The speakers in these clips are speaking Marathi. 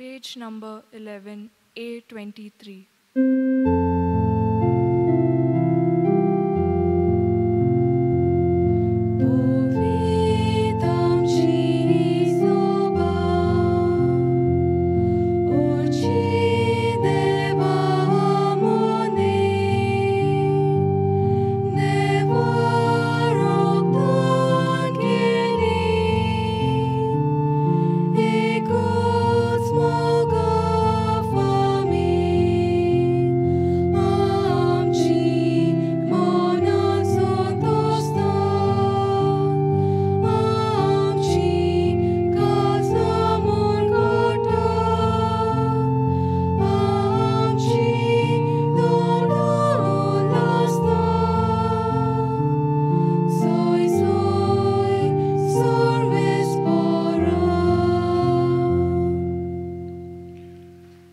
Page number 11, A23.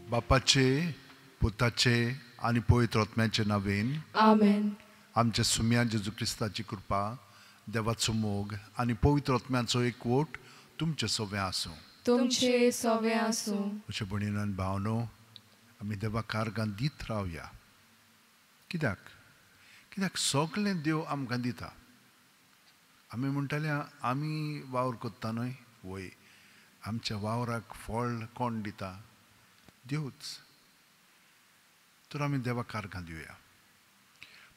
बापाचे, पुताचे आणि पवित्र आत्म्याचे नावेन आमेन. आमच्या सुम्या जेजू क्रिस्ताची कृपा, देवाचो मोग आणि पवित्र आत्म्याचो एकवट तुमचे सगळे आसूं. तुमचे सगळे आसूं. अशें भयणीनो आनी भावनो, आमी देवाक कारगां दीत रावया. कित्याक सगळें देव आमकां दिता. आमी म्हणटाले आमी वावर कोत्ता न्हय, वय आमच्या वावराक फळ कोण दिता? देवच. तर आमी देवाक कारगां दिवया.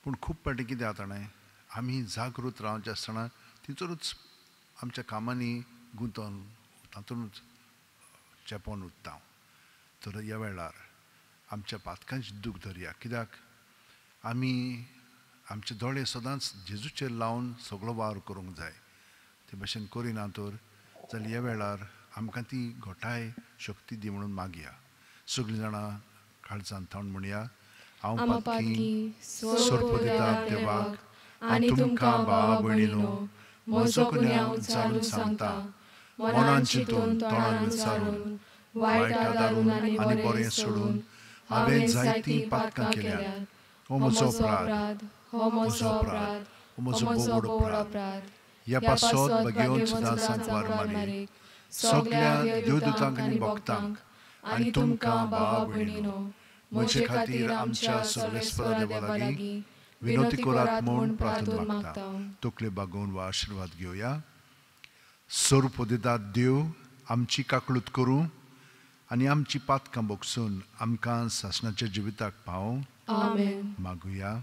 पूण खूब फावटी कितें जाता न्हय, आमी जागृत रावचे आसतना तितूनच आमच्या कामांनी गुंतोवन तातूंतच चेपोन उरता. तर ह्या वेळार आमच्या पातकांची दूख धरया. कित्याक आमी आमचे दोळे सदांच जेजूचेर लावन सगळो वावर करूंक जाय. ते भशेन करिना तर जाल्यार ह्या वेळार आमकां ती घोटाय शक्ती दी म्हणून मागया. सगळीं जाणां काळजांत थावन म्हणया, हांव पातकी सोर्प दिता देवाक आनी तुमकां भावा भयणीनो, म्हजो गुन्यांव जाणून सांगता, मनान चिंतून तोंडान विचारून, वायटा दारून आनी बरें सोडून हांवें जायतीं पातकां केल्यात. हो म्हजो अपराध, हो म्हजो अपराध, हो म्हजो बोबड अपराध. ह्या पासत बगेवन सदांच वार मारी सगळ्या देवदूतांक आनी भक्तांक आनी तुमकां भावा भयणीनो, म्हजे खातीर आमच्या सर्वेस्परा देवा लागीं विनोती करात म्हूण प्रार्थना मागता. तकले बागोवन वा आशिर्वाद घेवया. सोर्प दितात देव, आमची काकळूत करूं आनी आमची पातकां बोगसून आमकां सासणाच्या जिविताक पावों. आमेन. मागुया.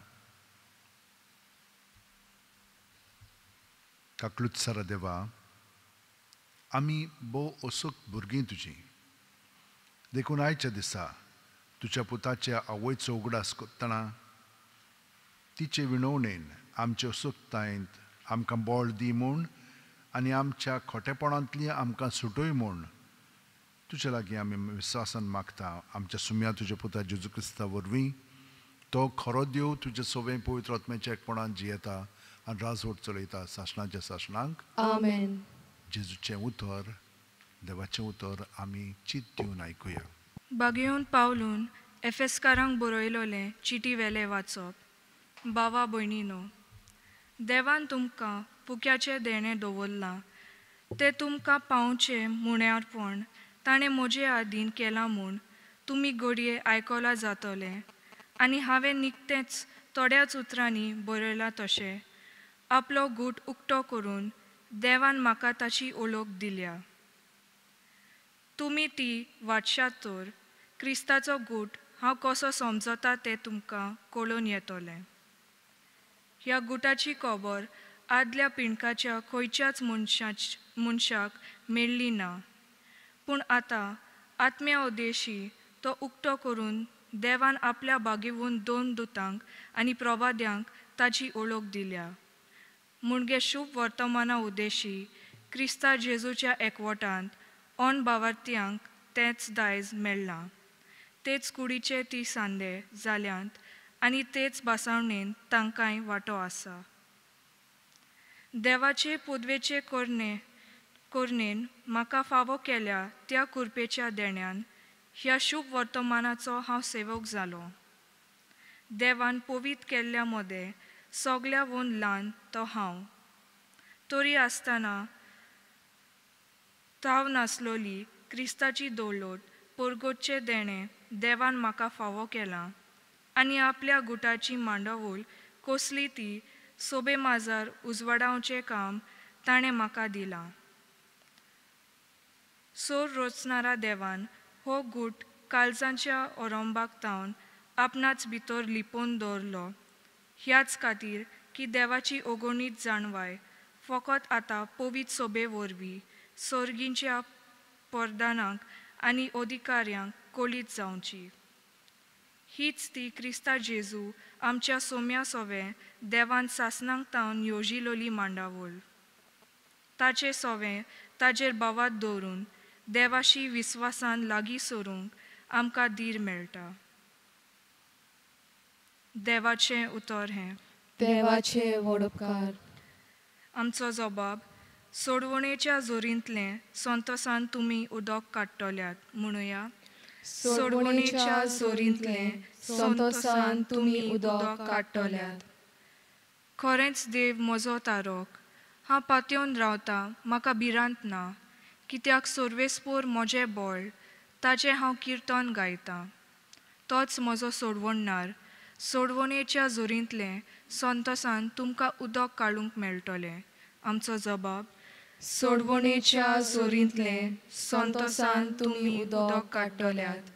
काकळूत सारा देवा, आमी भोव ओसूक भुरगीं तुजीं. देखून आयच्या दिसा तुज्या पुताच्या आवयचो उगडास कोत्तना तिचे विणवणेन आमचे असुकतायेंत आमकां बळ दी म्हूण आनी आमच्या खोटेपणांतली आमकां सुटोय म्हूण तुजे लागीं आमी विस्वासान मागता. आमच्या सुम्या तुज्या पुता जेजू क्रिस्ता वरवीं तो खरो देव तुजे सगळें पवित्र आत्म्याच्या एकपणान जियेता आनी राजवट चलयता सासणाच्या सासणांक. आमेन. जेजूचें उतर, देवाचें उतर आमी चित दिवन आयकुया. बागेवन पावलून एफेसकारांक बरयलोलें चिटी वेले वाचप. भावा भयणीनो, देवान तुमकां पुक्याचें देणें दवरलां. तें तुमकां पावचें मुण्यारपण ताणें म्हजे आदीन केलां म्हूण तुमी घडये आयकलां जातलें. आनी हांवें निकतेंच थोड्याच उतरांनी बरयलां तशें आपलो गूट उक्तो करून देवान म्हाका ताची ओळख दिल्या. तुमी ती वाचशात तर क्रिस्ताचो गूट हांव कसो समजता तें तुमकां कळून येतलें. ह्या गुटाची खबर आदल्या पिणकाच्या खंयच्याच मनशाक मेळ्ळी ना. पूण आतां आत्म्या उद्देशी तो उक्तो करून देवान आपल्या बागेवून 2 दुतांक आनी प्रवाद्यांक ताची ओळख दिल्या. मुणगे शुभ वर्तमाना उद्देशी क्रिस्ता जेजूच्या एकवटांत ओन भावार्थ्यांक तेंच दायज मेळ्ळां. तेच कुडीचे ती सांदे जाल्यांत आनी तेच बासावणेन तांकांय वांटो आसा. देवाचे पुदवेचे करणेन म्हाका फावो केल्या त्या कृपेच्या देण्यान ह्या शुभ वर्तमानाचो हांव सेवक जालो. देवान पवित केल्ल्या मदें सगळ्यावून ल्हान तो हांव. तरी आसतना ताव नासलोली क्रिस्ताची दवलट पोरगोटचे देणे देवान म्हाका फावो केलां आनी आपल्या गुटाची मांडवूल कोसली ती सोबे माजार उजवाडावचें काम ताणें म्हाका दिलां. सोर रोचणारा देवान हो गूट काळजांच्या ओरंबाक तावन आपणाच भितर लिपोवन दवरलो. ह्याच खातीर की देवाची ओगोणीत जाणवाय फकत आतां पवित्र सोबे वरवीं सर्गींच्या परदानांक आनी अधिकाऱ्यांक कोलीत जावची. हीच ती क्रिस्ता जेजू आमच्या सोम्या सोवें देवान सासणांक तावन येवजिलोली मांडावळ. ताचे सोवें ताजेर बावात दवरून देवाशी विस्वासान लागीं सरूंक आमकां धीर मेळटा. देवाचें उतर हें: देवाचे वडपकार. आमचो जबाब: सोडवणेच्या जोरींतलें संतोसान तुमी उदक काडटल्यात. म्हणुया: सोडवणेच्या जोरींतलें संतोसान तुमी उदक काडटल्यात. खरेंच देव म्हजो तारोक, हांव पातयेवन रावतां, म्हाका भिरांत ना. कित्याक सर्वेस्पोर म्हजें बळ, ताचें हांव किर्तन गायतां. तोच म्हजो सोडवणणार. सोडवणेच्या जोरींतलें संतोसान तुमकां उदक काडूंक मेळटलें. आमचो जबाब: सोडवणेच्या जोरींतलें संतोसान तुमी उदक काडटल्यात.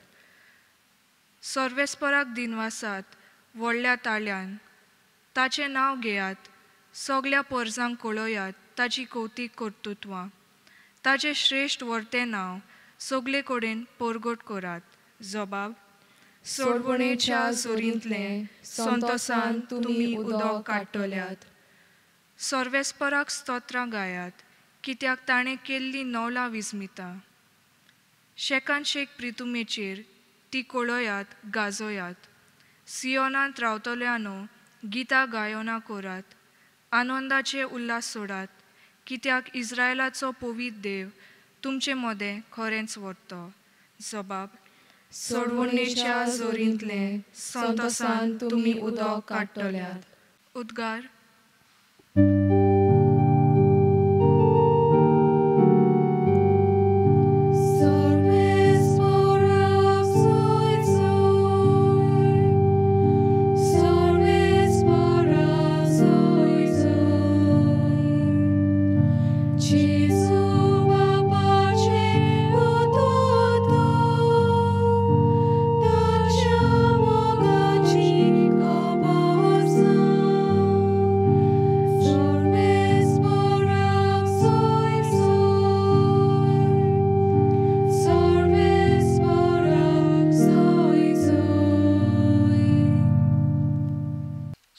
सर्वेस्पराक दिनवासात व्हडल्या ताळ्यान ताचें नांव घेयात. सगल्या परजांक कळयात ताची कौतीक कर्तुत्वां. ताचें श्रेश्ठ व्हरतें नांव सगले कडेन परगट करात. जबाब: सोडवणेच्या जोरींतलें संतोसान तुमी उदक काडटल्यात. सर्वेस्पराक स्तोत्रां गायात, कित्याक ताणें केल्लीं नवलां विस्मितां. शेकान शेक प्रितुमेचेर ती कळयात, गाजोयात. सियोनांत रावतल्यांनो, गितां गायना करात. आनंदाचे उल्हास सोडात, कित्याक इस्रायलाचो पवित्र देव तुमचे मदें खरेंच व्हरतो. जबाब: सोडवणेच्या जोरींतलें संतोसान तुमी उदक काडटल्यात. उद्गार.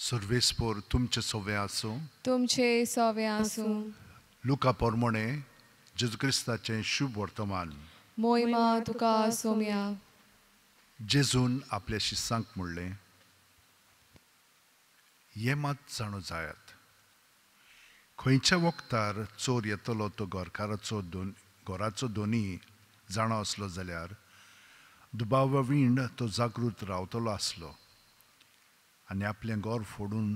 सर्वेस्पोर तुमचे सोवे आसूं. तुमचे सोवे आसूं. लुका पोरमोणे जेजू क्रिस्ताचें शुभ वर्तमान. मोहिमा तुका सोम्या. जेजून आपल्या शिस्सांक म्हणलें, हे मात जाणू जायात, खंयच्या वखदार चोर येतलो तो घराचो दोनी जाणो असलो जाल्यार दुबावा विण तो जागृत रावतलो आसलो आनी आपलें घर फोडून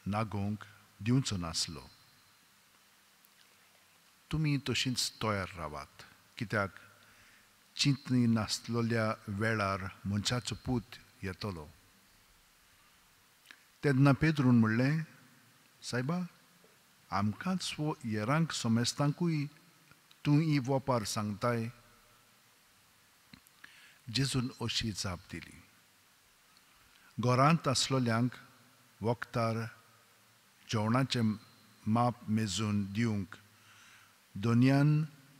नागोवंक दिवचो नासलो. तुमी तशींच तयार रावात, कित्याक चिंतनी नासलोल्या वेळार मनशाचो पूत येतलो. तेन्ना पेद्रून म्हणलें, सायबा, आमकांच वो येरांक सोमेस्तांकूय तूं ही वोपार सांगताय. जेजून अशी जाप दिली. घरांत आसलोल्यांक वखदार जेवणाचें माप मेजून दिवंक दोनयान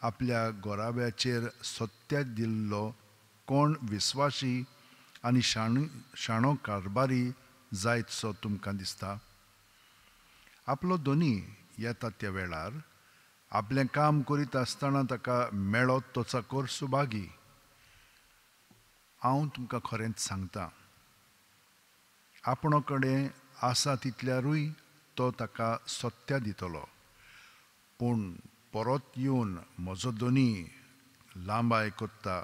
आपल्या घोराब्याचेर सत्याक दिल्लो कोण विस्वाशी आनी शाणो कारबारी जायतसो तुमकां दिसता. आपलो दोनी येता त्या वेळार आपलें काम करीत आसतना ताका मेळत तो चाकर सुभागी. हांव तुमकां खरेंच सांगतां, आपणो कडेन आसा तितल्यारूय तो ताका सत्या दितलो, पूण परत येवन म्हजो दोनी लांबाय कोत्ता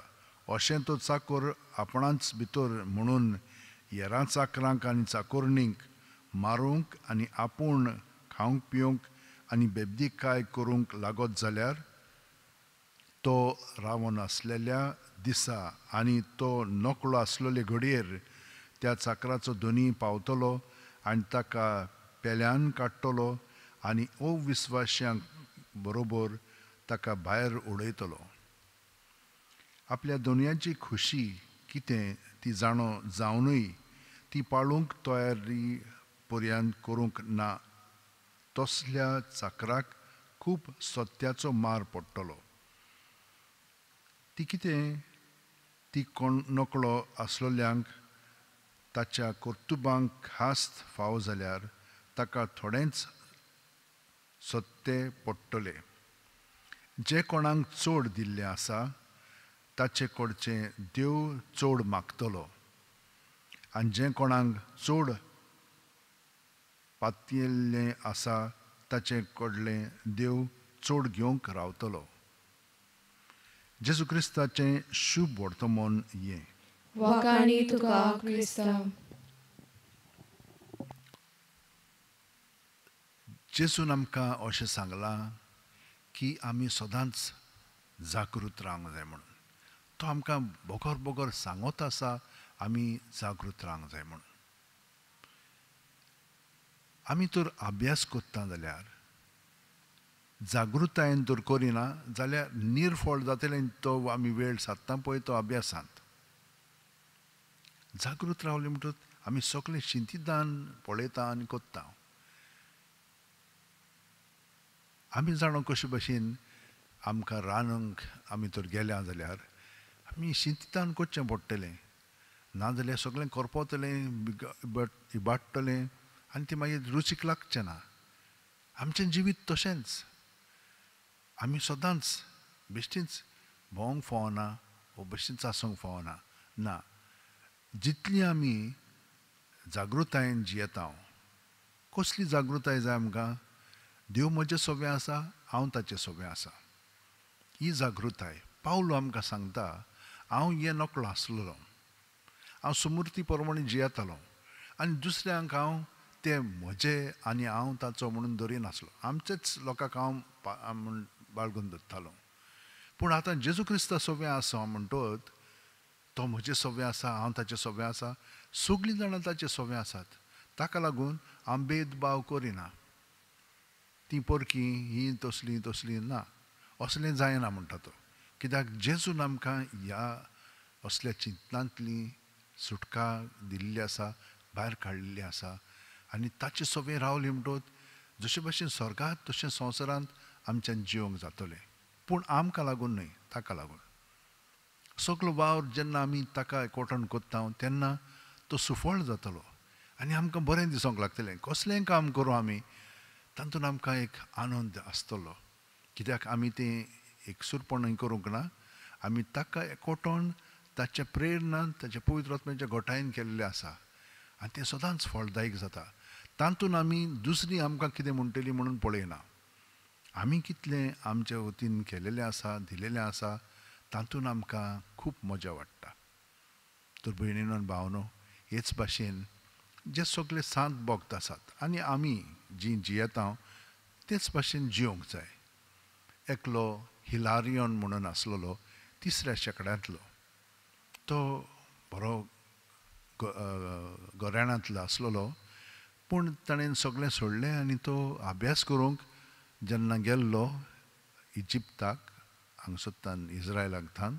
अशें तो चाकर आपणाच भितर म्हणून हेरां चाकरांक आनी चाकोरणींक मारूंक आनी आपूण खावंक पिवंक आनी बेबदीकाय करूंक लागत जाल्यार तो रावून आसलेल्या दिसा आनी तो नकळो आसलेले घडयेर त्या चाकराचो दोनी पावतलो आनी ताका पेल्यान काडटलो आनी अविस्वाश्यांक बरोबर ताका भायर उडयतलो. आपल्या दोनयाची खुशी कितें ती जावनूय ती पाळूंक तयारी पर्यंत करूंक ना. तसल्या चाकराक खूब सत्याचो मार पडटलो. ती कितें ती कोण नकळो आसलेल्यांक ताच्या कर्तुबांक खास्त फाव जाल्यार ताका थोडेंच सत्य पडटलें. जे कोणाक चड दिल्लें आसा ताचे कडचें देव चड मागतलो आनी जें कोणाक चड पातयेल्लें आसा ताचे कडलें देव चड घेवंक रावतलो. जेजू क्रिस्ताचें शुभ वर्तमान हें. वखाणी तुका क्रिस्ता. जेजून आमकां अशें सांगलां की आमी सदांच जागृत रावंक जाय म्हणून. तो आमकां बोगोर बोगोर सांगत आसा आमी जागृत रावंक जाय म्हणून. आमी तर अभ्यास करता जाल्यार जागृतायेन तर करिना जाल्यार निर्फळ जातलें तो आमी वेळ सादता पळय तो अभ्यासांत. जागृत रावले म्हणटच आमी सगळें चिंतितान पळयता आनी कोत्ता. आमी जाणो कशे भशेन आमकां रांदूंक आमी तर गेल्या जाल्यार आमी चिंतितान करचें पडटलें. नाजाल्यार सगळें करपतलें इबाडटलें आनी तें मागीर रुचीक लागचें ना. आमचें जिवीत तशेंच. आमी सदांच बेश्टीच भोंवंक फावना वो बेश्टीच आसूंक फावना ना. जितली आमी जागृतायेन जियेता. कसली जागृताय जाय आमकां? देव म्हजें सगळें आसा, हांव ताचें सगळें आसा. ही जागृताय. पावलो आमकां सांगता हांव हें नकळो आसलेलो, हांव सुमूर्ती प्रमाणे जियेतालो आनी दुसऱ्यांक हांव तें म्हजें आनी हांव ताचो म्हणून धरिनासलो. आमचेच लोकांक हांव म्हूण बाळगून धरतालो. पूण आतां जेजू क्रिस्ता सगळें आसा म्हणटत तो म्हजें सगळें आसा, हांव ताचें सगळें आसा. सगळीं जाणां ताचें सगळें आसात. ताका लागून हांव भेदभाव करिना. ती परकी ही तसली तसली ना, असलें जायना म्हणटा तो. कित्याक जेजून आमकां ह्या असल्या चिंतनांतली सुटका दिल्ली आसा, भायर काडिल्ली आसा आनी ताचें सगळें रावलें म्हणटत जशे भशेन स्वर्गांत तशें संवसारांत आमच्यान जिवंक जातलें. पूण आमकां लागून न्हय, ताका लागून. सगलो वावर जेन्ना आमी ताका एकवटान कोत्ता तेन्ना तो सुफळ जातलो आनी आमकां बरें दिसोंक लागतलें. कसलेंय काम करूं आमी तातूंत आमकां एक आनंद आसतलो. कित्याक आमी तें एकसूरपणान करूंक ना, आमी ताका एकवटोन ताच्या प्रेरणान ताच्या पवित्र आत्म्याच्या घोटायेन केल्लें आसा आनी तें सदांच फळदायीक जाता. तातूंत आमी दुसरीं आमकां कितें म्हणटलीं म्हणून पळयना. आमी कितलें आमचे वतीन केलेलें आसा, दिलेलें आसा तातूंत आमकां खूब मजा वाडटा. तर भयणीनो आनी भावनो, हेच भाशेन जे सगळे सांत भक्त आसात आनी आमी जीं जियेता तेच भाशेन जिवंक जाय. एकलो हिलारियन म्हणून आसलेलो 3ऱ्या शेंकड्यांतलो. तो बरो घराण्यांतलो आसलेलो, पूण ताणें सगळें सोडलें आनी तो अभ्यास करूंक जेन्ना गेल्लो इजिप्ताक, हांगसरल्यान इज्रायलाक थान,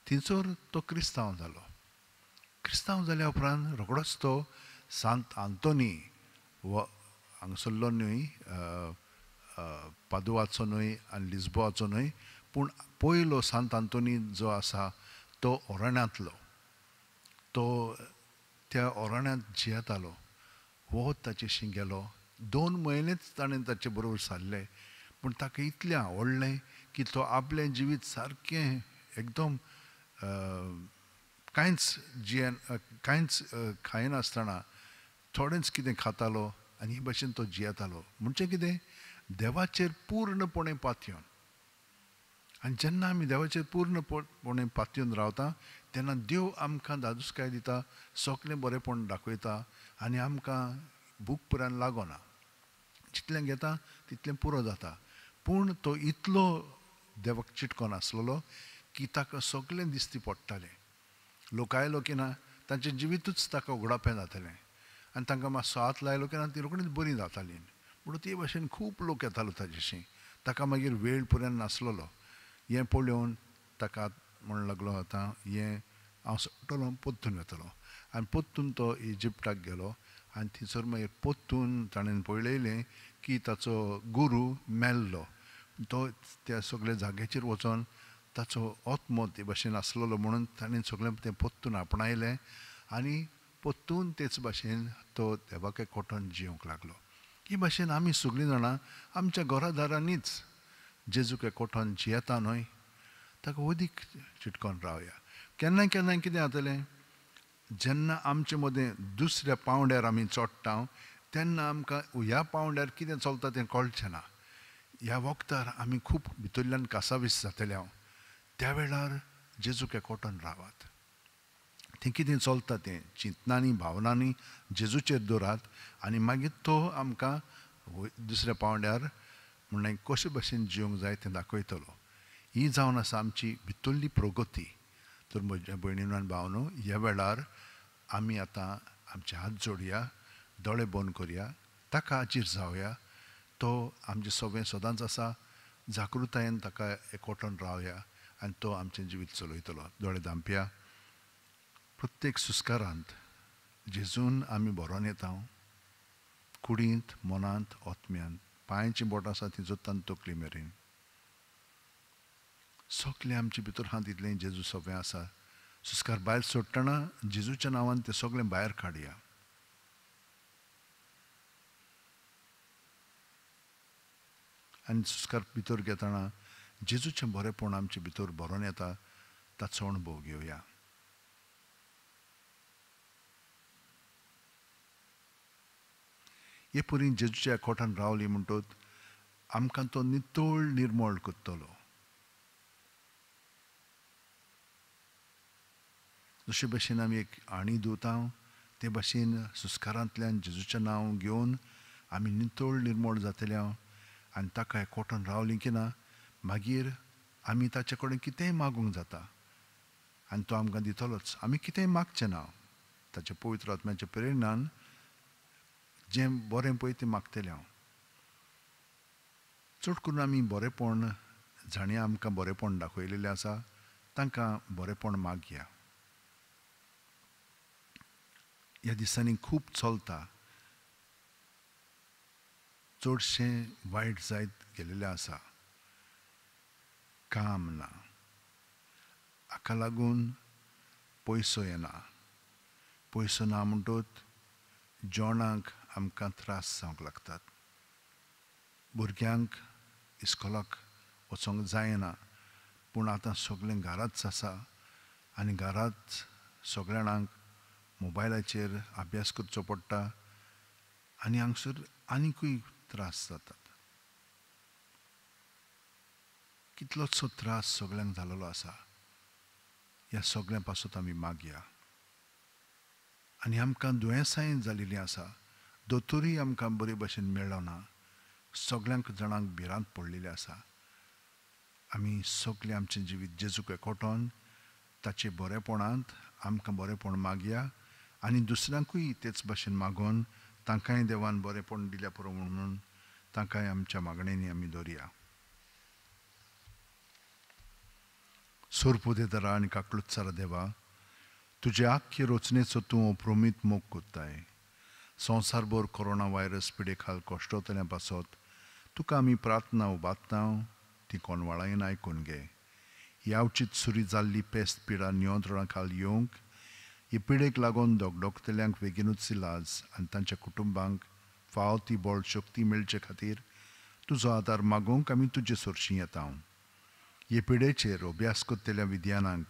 थंयसर तो क्रिस्तांव जालो. क्रिस्तांव जाल्या उपरांत रोखडोच तो सांत आंतोनी हो हांगसरलो न्हय, पादुवाचो न्हय आनी लिस्बोवाचो न्हय, पूण पयलो सांत आंतोनी जो आसा तो ओराण्यांतलो. तो त्या ओराण्यांत जियेतालो. हो ताचेशी गेलो. 2 म्हयनेच ताणें ताचे बरोबर सारले, पूण ताका इतलें आवडलें की तो आपलें जिवीत सारकें एकदम कांयच खायनासतना थोडेंच कितें खातालो आनी हे भाशेन तो जियेतालो. म्हणजे कितें? देवाचेर पूर्णपणे पातयेवन. आनी जेन्ना आमी देवाचेर पूर्णपणे पातयेवन रावता तेन्ना देव आमकां दादूसकाय दिता, सगळें बरेंपण दाखयता आनी आमकां भूक पुरान लागना. जितलें घेता तितलें पुरो जाता. पूण तो इतलो देवाक चिटकोन आसलेलो की ताका सगळें दिसती पडटालें. लोक आयलो की ना तांचें जिवीतूच ताका उगडापें जातालें आनी तांकां मातसो हात लायलो की ना ती रोखडीच बरी जातालीं. म्हणून ते भाशेन खूब लोक येतालो ताजेशी. ताका मागीर वेळ पुरान नासलोलो. हें पळोवन ताका म्हण लागलो आतां हें हांव सोडटलों, पोत्तून वतलों. आनी पोत्तून तो इजिप्टाक गेलो आनी थंयसर मागीर पोत्तून ताणें पळयलें की ताचो गुरू मेल्लो. तो त्या सगळ्या जाग्याचेर वचोन ताचो आत्मो ते भाशेन आसलेलो म्हणून ताणें सगळें तें पोत्तून आपणायलें आनी पोत्तून तेच भाशेन तो देवाके कोठोन जियोंक लागलो. ही भाशेन आमी सगळीं जाणां आमच्या घरादारांनीच जेजूके कोठोन जियेता न्हय, ताका अदीक चिटकोन रावया. केन्ना केन्ना कितें जातलें, जेन्ना आमचे मदें दुसऱ्या पांवड्यार आमी चोडटा तेन्ना आमकां ह्या पांवड्यार कितें चलता तें कळचें ना. ह्या वखदार आमी खूब भितरल्यान कासावीस जातले हांव. त्या वेळार जेजूके कोठोन रावात. तें कितें चलता तें चिंतनांनी भावनांनी जेजूचेर दवरात आनी मागीर तो आमकां दुसऱ्या पांवड्यार म्हणलें कशे भाशेन जियोंक जाय तें दाखयतलो. ही जावन आसा आमची भितरली प्रगती. तर म्हज्या भयणीनो आनी भावनो, ह्या वेळार आमी आतां आमचे हात जोडया, दोळे बंद करया, ताका हाजीर जावया. तो आमचें सगळें सदांच आसा. जागृतायेन ताका एकवटून रावया आनी तो आमचें जिवीत चलयतलो. दोळे धांपया. प्रत्येक सुस्कारांत जेजून आमी बरोवन येता. कुडींत, मनांत, आत्म्यांत. पांयाचीं बोटां आसा तीं जोत्तान तकली मेरेन. सगळें आमचे भितर आहा तितलें जेजू सगळें आसा. सुस्कार भायर सोडटना जेजूच्या नांवान तें सगळें भायर काडया. आनी सुस्कार भितर घेतना जेजूचें बरेंपण आमचे भितर बरोवन येता ताचो अणभव घेवया. हे परी जेजूच्या एकवटान रावली म्हणटच आमकां तो नितळ निर्मळ करतलो. जशे भाशेन आमी एक आणी दिवता ते भाशेन सुस्कारांतल्यान जेजूचें नांव घेवन आमी नितळ निर्मळ जातले आनी ताका एकवटान रावलीं की ना मागीर आमी ताचे कडेन कितेंय मागूंक जाता आनी तो आमकां दितलोच. आमी कितेंय मागचें ना. ताच्या पवित्र आत्म्याच्या प्रेरणान जें बरें पळय तें मागतलें हांव. चड करून आमी बरेंपण जाणीं आमकां बरेंपण दाखयलेलें आसा तांकां बरेंपण मागया. ह्या दिसांनी खूब चलता. चडशें वायट जायत गेलेलें आसा. काम ना, हाका लागून पयसो येना. पयसो ना म्हणटच जेवणाक आमकां त्रास जावंक लागतात. भुरग्यांक इस्कॉलाक वचोंक जायना पूण आतां सगळें घराच आसा आनी घराच सगळ्या जाणांक मोबायलाचेर अभ्यास करचो पडटा आनी हांगसर आनिकूय त्रास जातात. कितलोसो त्रास सगळ्यांक जालेलो आसा. ह्या सगळ्या पासून आमी मागया. आनी आमकां दुयेंसांय जालेलीं आसा. दोतोरूय आमकां बरे भाशेन मेळ्ळो ना. सगळ्यांक जाणांक भिरांत पडलेली आसा. आमी सगळें आमचें जिवीत जेजूक एकवटोन ताचे बरेपणांत आमकां बरेपण मागया आनी दुसऱ्यांकूय तेच भाशेन मागोन तांकांय देवान बरेपण दिल्या पुरो म्हणून तांकांय आमच्या मागण्यांनी आमी दवरया. सोरपुदेदारा आनी काकलुत्सारा देवा, तुजे आख्खे रचनेचो तूं अप्रोमीत मोग कोत्ताय. संवसारभर कोरोना व्हायरस पिडे खाल कश्टतल्या पासत तुका आमी प्रार्थना उबारता. ती कोणवाळायेन आयकून घे. यावचीत सुरी जाल्ली पेस्त पिडा नियंत्रणा खाल येवंक, हे पिडेक लागून दोगदोगतल्यांक बेगीनूच इलाज आनी तांच्या कुटुंबांक फाव ती बळ शक्ती मेळचे खातीर तुजो आदार मागूंक आमी तुजे सोरशीं येता. हे पिडेचेर अभ्यास करतल्या विद्यानांक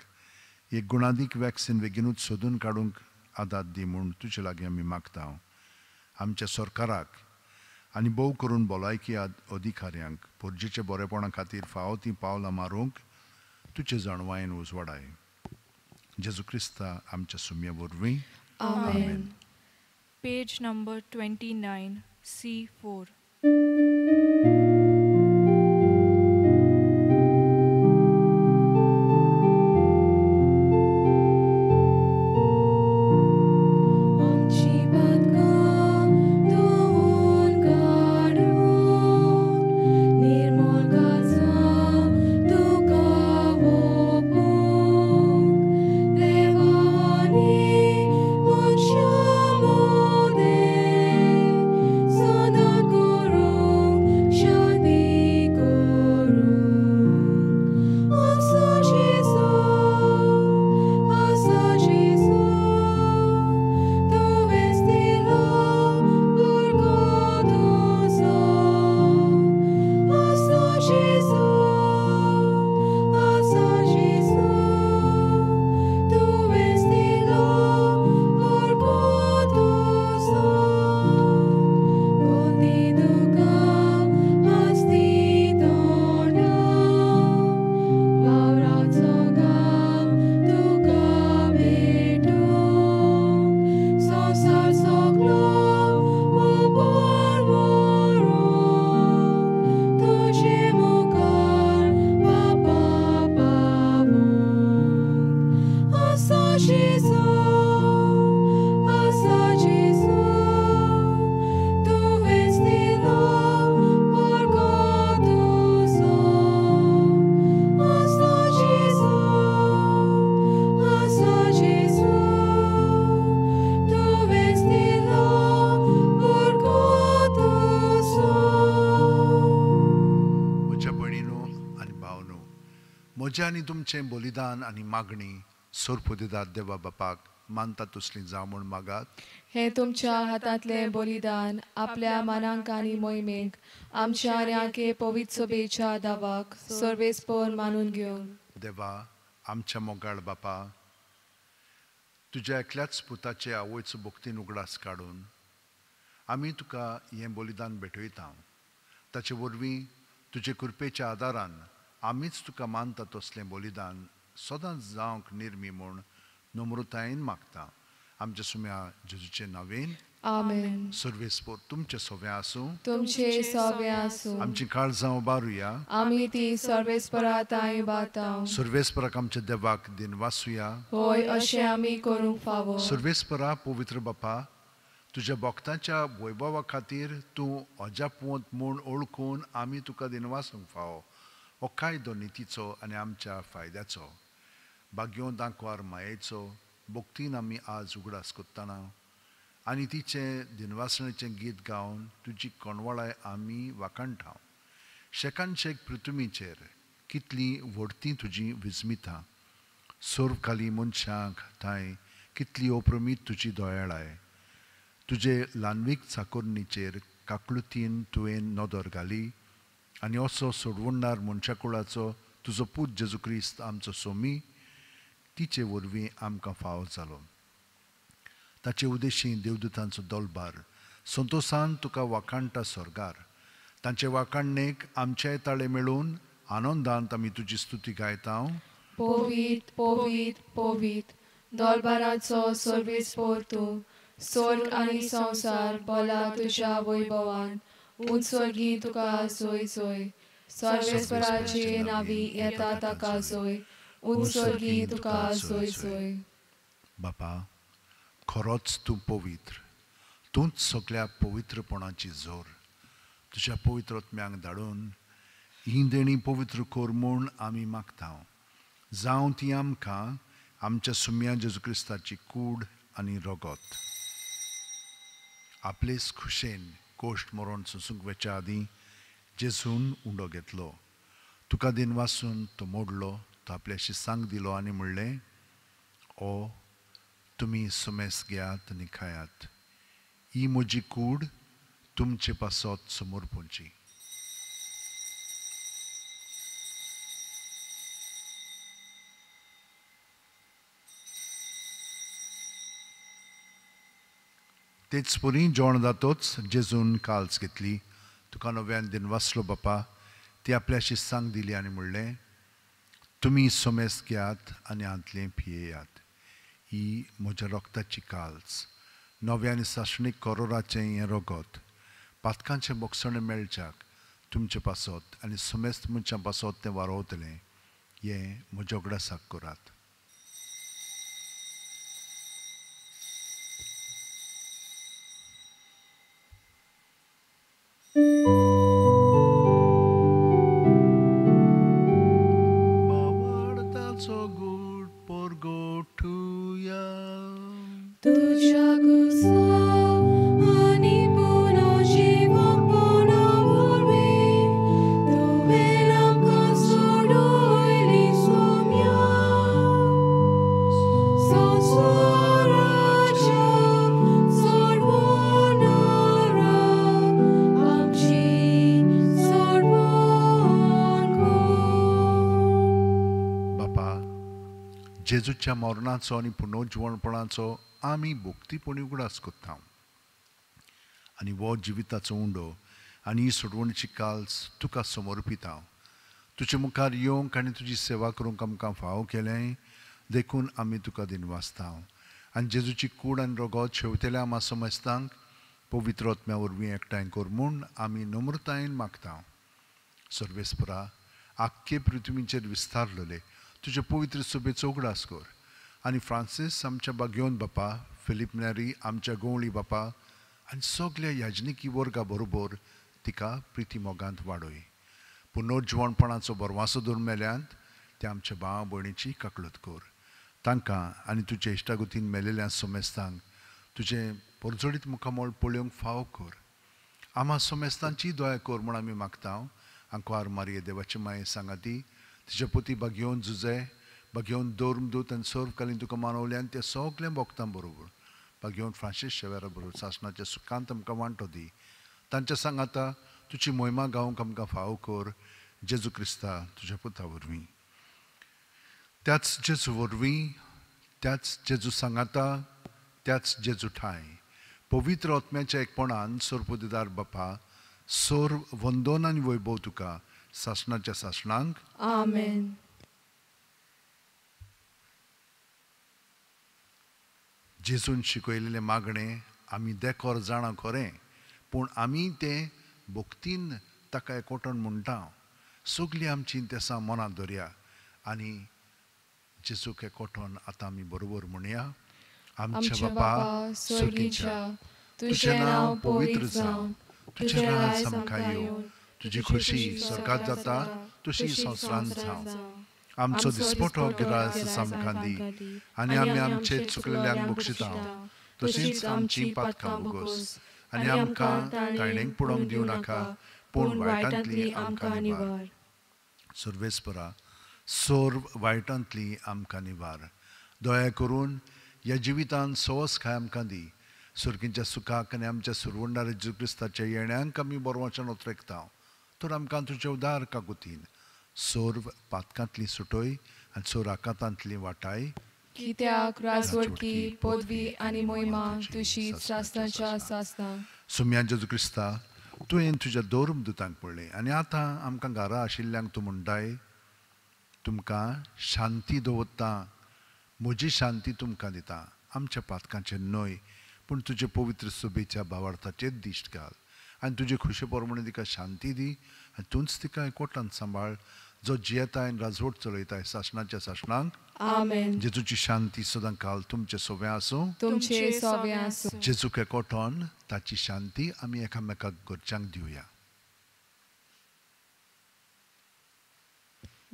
एक गुणादीक वॅक्सीन बेगीनूच सोदून काडूंक आदार दी म्हूण तुजे लागीं आमी मागता. आमच्या सरकाराक आनी भोव करून भलायकी अधिकाऱ्यांक पुर्जेच्या बरेपणा खातीर फाव ती पावलां मारूंक तुजे जाणवायेन उजवाडाय. जेजू क्रिस्ता आमच्या सुम्या वरवीं. आमेन. Page number 29, C4. म्हजें आनी तुमचें बलिदान आनी मागणी सोरपू दितात देवा बापाक मानता तसलीं जावं म्हूण मागात. हे तुमच्या हातांतले बलिदान आपल्या मनांक आनी मोहिमेक आमच्या आर्याके पवित्र सभेच्या दावाक सर्वेस्पर मानून घेवन देवा आमच्या मोगाळ बापा, तुज्या एकल्याच पुताचे आवयचो भक्तीन उगडास काडून आमी तुका हें बलिदान भेटयता. ताचे वरवीं तुजे कृपेच्या आदारान आमीच तुका मानता तसलें बलिदान सदांच जावंक निर्मी म्हूण नम्रतायेन मागता. आमच्या सुम्या जेजूचे नांवेन आमेन. सर्वेस्पर तुमचे सोवे आसूं. तुमचे सवे आसूं. आमची काळजां उबारुया. आमी ती सर्वेस्पराताय बाताव. सर्वेस्पराक आमच्या देवाक दिन वासुया. होय अशें आमी करूंक फावो. सर्वेस्परा पवित्र बापा, तुज्या भक्तांच्या वैभवा खातीर तूं अजापवंत म्हूण ओळखून आमी तुका दिनवासूंक फावो. हो कायदो नितीचो आनी आमच्या फायद्याचो. भाग्यो दांकवार मायेचो भक्तीन आमी आज उगडास कोत्ताना आनी तिचें दिनवासणेचें गीत गावन तुजी कोणवळाय आमी वाखाणटा. शेकान शेक पृथ्वीचेर कितली व्हडती तुजी विस्मिता. सोर्व खाली मनशांक थंय कितली अप्रमीत तुजी दोयाळाय. तुजे ल्हानवीक चाकोरणीचेर काकळुतीन तुवें नदर घाली आनी असो सोडवणदार मनशा कुळाचो तुजो पूत जेजू क्रिस्त आमचो सोमी तिचे वरवीं आमकां फावो जालो. ताचे उदेशी देवदूतांचो दलबार संतोशान तुका वाखाणटा स्वर्गार. तांचे वाखाणणेक आमचेय ताळे मेळून आनंदांत आमी तुजी स्तुती गायता. पोवीत पोवीत पोवीत दलबाराचो सर्वेस्पर तूं. स्वर्ग आनी संवसार भला तुज्या वैभवान. उंचर्गी तुका सोय सोय. सर्वेस्पराचे नावी येता ताका सोय. उंचर्गी तुका सोय सोय. बापा, खरोच तूं पवित्र. तूंच सगळ्या पवित्रपणाची जोर. तुज्या पवित्र आत्म्यांक धाडून ही देणी पवित्र कोर म्हूण आमी मागता. जावं ती आमकां आमच्या सुम्या जेजू क्रिस्ताची कूड आनी रगत. आपलेच खुशेन कोश्ट मरण सोंसूंक वेच्या आदीं जेजून उंडो घेतलो. तुका दिन वासून तो मोडलो. तो आपल्या शिसांक दिलो आनी म्हणलें, ओ तुमी सुमेस घेयात आनी खायात. ही म्हजी कूड तुमचे पासत समोर पोंची. तेच परी जेवण जातोच जेजून काल्स घेतली. तुका नव्यान दिन वासलो बापा. ती आपल्या शिसांक दिली आनी म्हणलें, तुमी सोमेस घेयात आनी हांतलें पियेयात. ही म्हज्या रक्ताची काल्स, नव्या आनी सासणीक करोराचें हें रगत. पातकांचें मोगसणें मेळच्याक तुमचे पासत आनी सोमेस्त मनशां पासत तें वारोवतलें. हें म्हज्या उगडासाक करात. जेजूच्या मरणाचो आनी पुनर्जीवणपणाचो आमी भक्तीपणी उगडास कोत्ता. आनी हो जिविताचो उंडो आनी ही सोडवणीची काल्स तुका समर्पिता. तुजे मुखार येवंक आनी तुजी सेवा करूंक आमकां फावो केलें देखून आमी तुका दिन वाचता. आनी जेजूची कूड आनी रगत शेवतेल्या आमा समजतांक पवित्र आत्म्या वरवीं एकठांय कर म्हूण आमी नम्रतायेन मागता. सर्वेस्परा, आख्खे पृथ्वीचेर विस्तारलेले तुजे पवित्र सभेचो उगडास कर. आनी फ्रांसीस आमच्या भाग्योन बापा, फिलीप नेरी आमच्या गवळी बापा आनी सगळ्या याजनिकी वर्गा बरोबर तिका प्रिती मोगांत वाडय. पुनर्जीवणपणाचो बरवासो दवरून मेल्यांत ते आमच्या भावा भयणीची काकळत कर. तांकां आनी तुजे इश्टागतीन मेलेल्या सोमेस्तांक तुजे परजोडीत मुखामोळ पळोवंक फावो कर. आमा सोमेस्तांची दोया कर म्हूण आमी मागता. आंकवार मारये देवाची माये सांगाती तिच्या पोती घेवन झुजे घेवन दौर्म दूत आनी सर्व कालीन तुका मानवले आनी ते सगळें भक्तां बरोबर घेवन फ्रांसीस शेवेरा बरोबर सासणाच्या सुखांत आमकां वांटो दी. तांच्या सांगाता तुजी मोहिमा गावंक आमकां फावो कर जेजू क्रिस्ता तुज्या पुता वरवीं. त्याच जेजू वरवीं, त्याच जेजू सांगाता, त्याच जेजू ठाय पवित्र आत्म्याच्या एकपणान सोरपोतीदार बापा सोर वंदन आनी वैभव तुका सासणाच्या सासणांक. आमेन. जेजून शिकयलेलें मागणें आमी देकोर जाणा खरें, पूण आमी तें भक्तीन ताका एकवटून म्हणटा. सगलीं आमची तेसां मनांत दवरया आनी जेजूक एकवटून आतां आमी बरोबर म्हणया. आमच्या बापा स्वर्गीच्या, तुझें नांव पवित्र जावं, तुझें राज आमकां येवं, तुजी खुशी स्वर्गांत जाता तशी संवसारांत जावं. आमचो दिसपटो गिरास आमकां दी आनी आमी आमचे चुकलेल्यांक बक्षिता तशींच आमची पातकां बोगोस आनी आमकां ताळणेक पडोवंक दिवं नाका, पूण वायटांतली आमकां निवार. सर्वेस्परा सोर्व वायटांतली आमकां निवार. दया करून ह्या जिवितांत सोस खाय आमकां दी. सुर्गीच्या सुखाक आनी आमच्या सुरवंडार जेजू क्रिस्ताच्या येण्याक आमी बरो वचन उतरकता. तर आमकां तुजें उदार काकुतीन सोर्व पातकांतली सुटोय आनी सोर आकांतांतली वाटाय. कित्याक राजवटकी पदवी आनी मोहिमा तुशीच सासणाच्या सासणां. सुम्या जेजू क्रिस्ता तुवें तुज्या दौर्म दुतांक पडलें आनी आतां आमकां घरा आशिल्ल्यांक तूं म्हणटाय तुमकां शांती दवरता, म्हजी शांती तुमकां दिता. आमच्या पातकांचेर न्हय पूण तुजे पवित्र सोबेच्या भावार्थाचेर दिश्ट घाल आनी तुजे खुशी प्रमाणे तिका शांती दी आनी तूंच तिका एकवटान सांबाळ जो जियेताय आनी राजवट चलयताय सासणाच्या सासणांक. आमेन. जेजूची शांती सदां काल तुमचे सोबे आसूं. तुमचे सोबे आसूं. जेजूक एकवटोन ताची शांती आमी एकामेकाक घरच्यांक दिवया.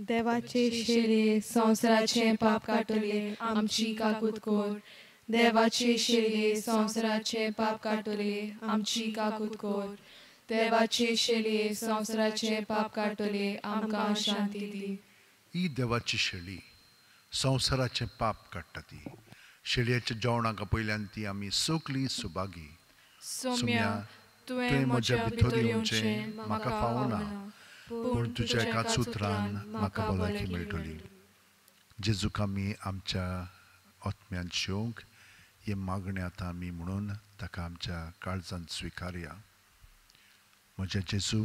देवाचे शेळे संवसाराचे पाप काटले आमची काकूत कोर. देवाचे शेळे संवसाराचे पाप काटले आमची काकूत कोर. देवाचे शेळे संवसाराचे पाप काटले आमकां शांती दी. ही देवाची शेळी संवसाराचें पाप काडटा ती. शेळयेच्या जेवणाक पयल्यान ती आमी सगळीं सुभागी. सोम्या तुवें म्हज्या भितर येवचें म्हाका फावना, पूण तुज्या एकाच उतरान म्हाका भलायकी मेळटली. जेजूक आमी आमच्या आत्म्यान शिवंक हे मागणे आतां आमी म्हणून ताका आमच्या काळजांत स्विकारया. म्हज्या जेजू,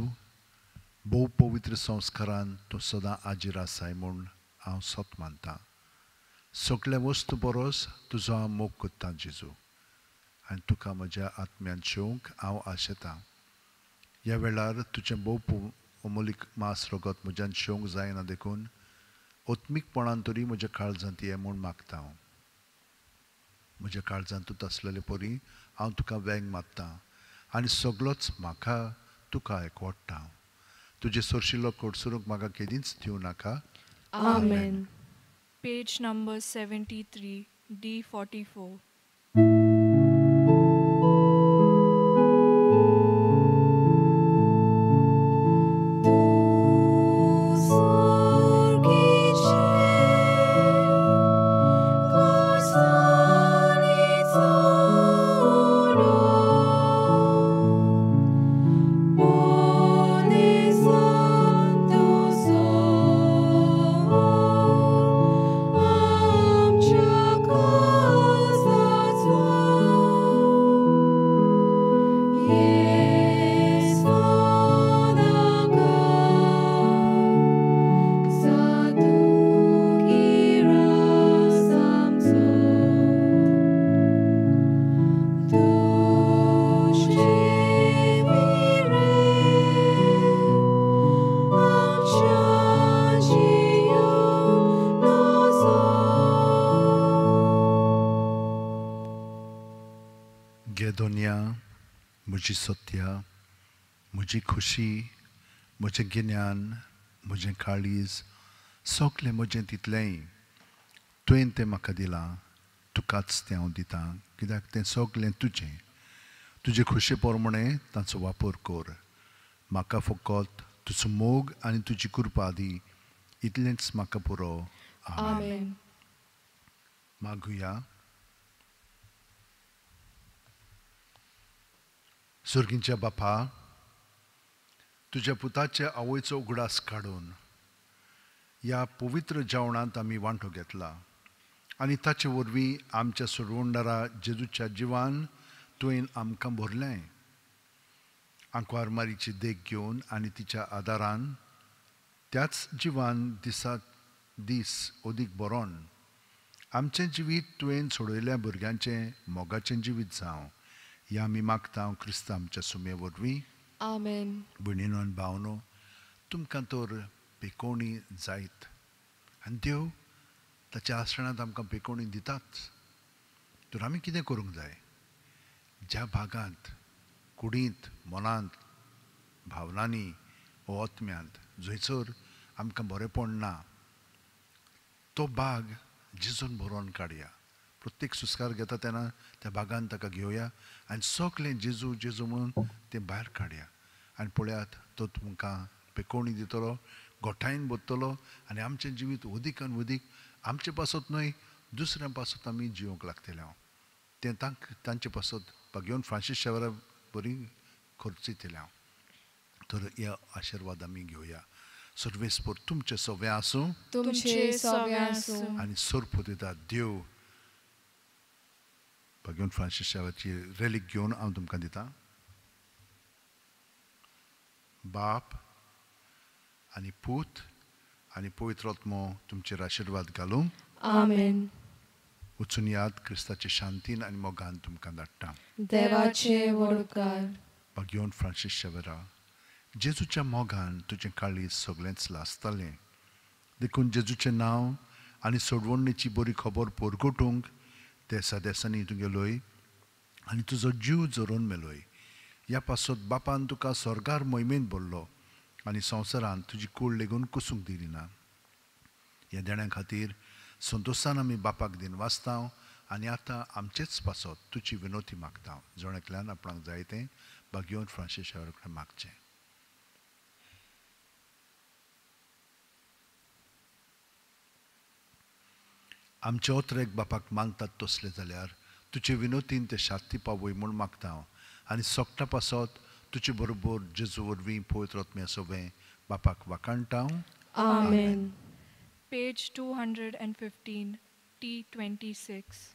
भोव पवित्र संस्कारान तूं सदां आजीर आसाय म्हूण हांव सोत मानतां. सगळे वस्तू बरोस तुजो हांव मोग कोत्तां जेजू आनी तुका म्हज्या आत्म्यान शिवंक हांव आशेतां. ह्या वेळार तुजें भोव अमोलीक मास रगत म्हज्यान शिवंक जायना देखून ओत्मीकपणान तरी म्हज्या काळजांत ये म्हूण मागता हांव. म्हज्या काळजांत तूं आसलेले परी हांव तुका वेंग मागतां आनी सगळोच म्हाका तुका एकवडटा. तुजे सोरशिल्लो कोडसुरूंक म्हाका केदींच दिवं नाका. आमेन. Page number 73 D44. गेदोनिया, म्हजी सत्या, म्हजी खुशी, म्हजें गिन्यान, म्हजें काळीज, सगळें म्हजें तितलेंय तुवें तें म्हाका दिलां. तुकाच तें हांव दितां कित्याक तें सगळें तुजें. तुजे खुशे प्रमाणे ताचो वापर कर. म्हाका फकत तुजो मोग आनी तुजी कृपा दी. इतलेंच म्हाका पुरो. Amen. मागुया. सुर्गींच्या बापा, तुझ्या पुताच्या आवयचो उगडास काडून ह्या पवित्र जेवणांत आमी वांटो घेतला आनी ताचे वरवीं आमच्या सोडवणदारा जेजूच्या जिवान तुवें आमकां भरलें. आंकवार मारीची देख घेवन आनी तिच्या आदारान त्याच जिवान दिसाक दीस ओदीक बरोवन आमचें जिवीत तुवें सोडयल्या भुरग्यांचें मोगाचें जिवीत जावं. ह्या आमी मागता क्रिस्त आमच्या सुमे वरवीं. Amen. भयणीनो आनी भावनो, तुमकां तर पेकोवणी जायत आनी देव ताच्या आसरणांत आमकां पेकोवणी दिताच. तर आमी कितें करूंक जाय? ज्या भागांत कुडींत, मनांत, भावनांनी वो आत्म्यांत जंयसर आमकां बरेंपण ना, तो भाग जेजून भरोवन काडया. प्रत्येक सुस्कार घेता तेन्ना त्या भागांत ताका घेवया आनी सगळें जेजू जेजू म्हणून तें भायर काडया. आनी पळयात, तो तुमकां पेकोवणी दितलो, गोठायन भरतलो आनी आमचें जिवीत अदीक आनी अदीक आमचे पासत न्हय, दुसऱ्यां पासत आमी जिवंक लागतले. तें तांचे पासत घेवन फ्रांसीस शेवरा बरी खर्चितले. तर हे आशिर्वाद आमी घेवया. सर्वेस्पर तुमचे सगळे आसूं तुमचे सगळे आसूं आनी सर्प दिता देव. घेवन फ्रांसीस शेवाची रेलीक घेवन हांव तुमकां दितां. बाप आनी पूत आनी पवित्र आत्मो तुमचेर आशिर्वाद घालूं. Amen. वचून याद क्रिस्ताचे शांतीन आनी मोगान तुमकां धाडटा. देवाचे वडकार. घेवन फ्रांसीस शेवरा, जेजूच्या मोगान तुजें काळीज सगळेंच लासतालें. देखून जेजूचें नांव आनी सोडवणेची बरी खबर परगटूंक ते सदेसांनी तुगेलोय आनी तुजो जीव जोरोवन मेलोय. ह्या पासत बापान तुका स्वर्गार मोहिमेंत भरलो आनी संवसारांत तुजी कूड लेगून कुसूंक दिली ना. ह्या देण्या खातीर संतोशान आमी बापाक दिन वाचतां आनी आतां आमचेच पासत तुजी विनोती मागता. जोण्यातल्यान आपणाक जाय तें घेवन फ्रांसीस शेवरा कडेन मागचें. आमचे ओत्रेक बापाक मागतात तसले जाल्यार तुजे विनोतीन ते शास्ती पावय म्हूण मागता आनी सोगटा पासत तुजे बरोबर जेजू वरवीं पवित्र आत्म्या सगळें बापाक वाकाणटा. Amen. Page 215, T26.